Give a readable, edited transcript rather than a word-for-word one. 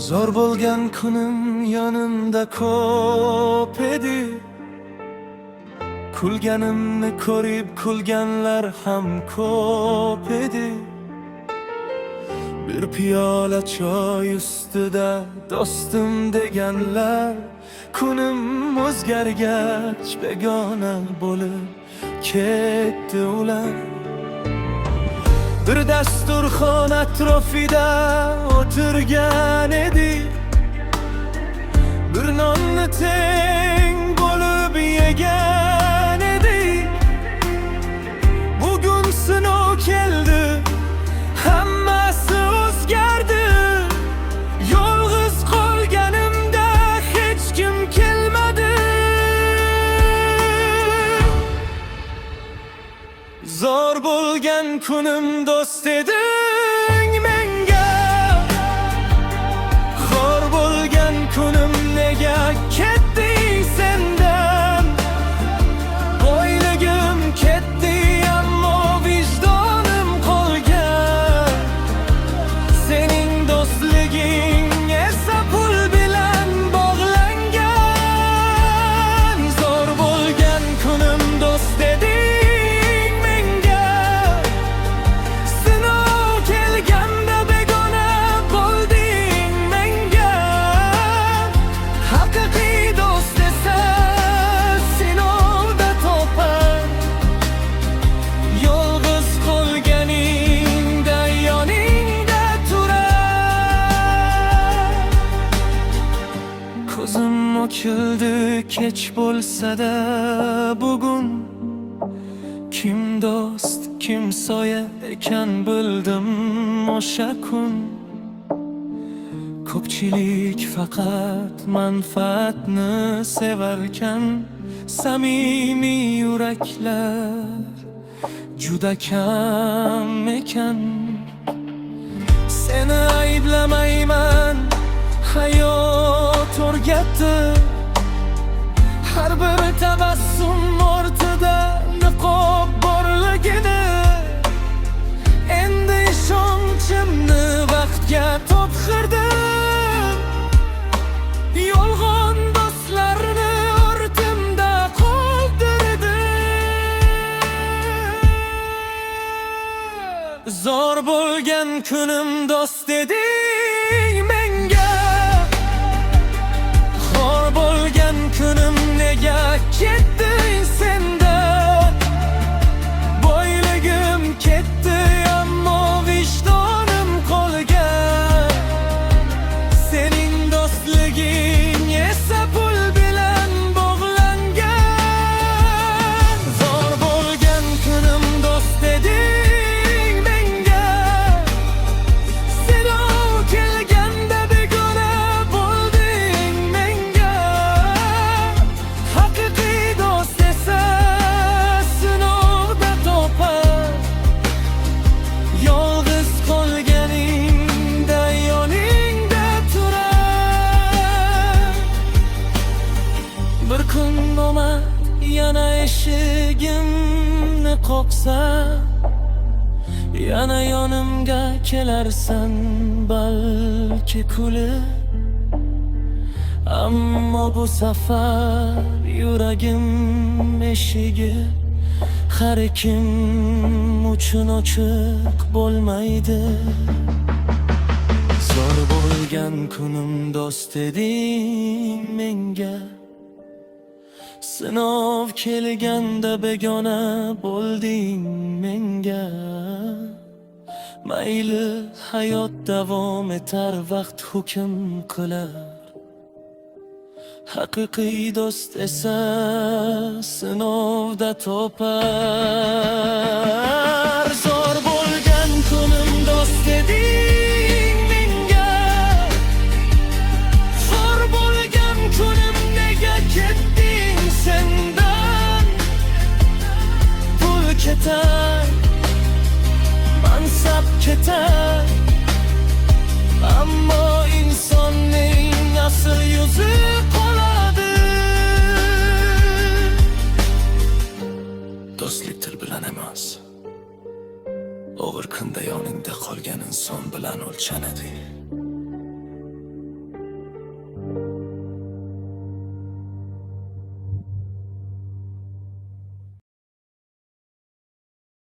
Zor bo'lgan kunim yonimda ko'p edi. Kulganimni ko'rib kulganlar ham ko'p edi. Bir piyola choy ustida do'stim deganlar, kunim o'zgargach begona bo'lib ketdi ular. Bir dasturxon atrofida o'tirgan edik, bir nonni teng bo'lib yegan edik. Bugun sinov keldi, hammasi o'zgardi. Yolg'iz qolganimda hech kim kelmadi. Zor bo'lgan kunim do'st eding menga, xor bo'lgan kunim nega ketding sendan? Boyligim ketdi ammo vijdonim qolgan. Sening do'stliging esa pul bilan bog'langan. Zor bo'lgan kunim do'st eding ochildi kech bo'lsa-da bugun. Kim do'st, kim soya ekan bildim o'sha kun. Ko'pchilik faqat manfaatni sevarkan, samimiy yuraklar juda kam ekan. Seni ayblamayman, hayot o'rgatdi. Har bir tabassum ortida niqob borligini. Endi ishonchimni vaqtga topshirdim. Yolg'on do'stlarni ortimda qoldirdim. Zor bo'lgan kunim do'st eding menga, xor bo'lgan kunim nega ketding sendan? Boyligim ketdi ammo vijdonim qolgan. Sening do'stliging esa pul bilan bog'langan. Zor bo'lgan kunim do'st eding menga, sinov kelganda begona bo'lding menga. Haqiqiy do'st esa sinovda topar. Yolg'iz qolganingda yoningda turar. Bir kun omad yana eshigimni qoqsa, yana yonimga kelarsan balki kulib. Ammo bu safar yuragim eshigi har kim uchun ochiq bo'lmaydi. Zor bo'lgan kunim do'st eding menga, sinov kelganda begona bo'lding menga. Mayli hayot davom etar, vaqt hukm qilar. Haqiqiy do'st esa sinovda topar. Zor bo'lgan kunim do'st eding menga, xor bo'lgan kunim nega ketding sendan? Pul ketar, mansab ketar, ammo insonning asl yuzi qoladi. Do'stlik til bilan emas, og'ir kunda yoningda qolgan inson bilan o'lchanadi.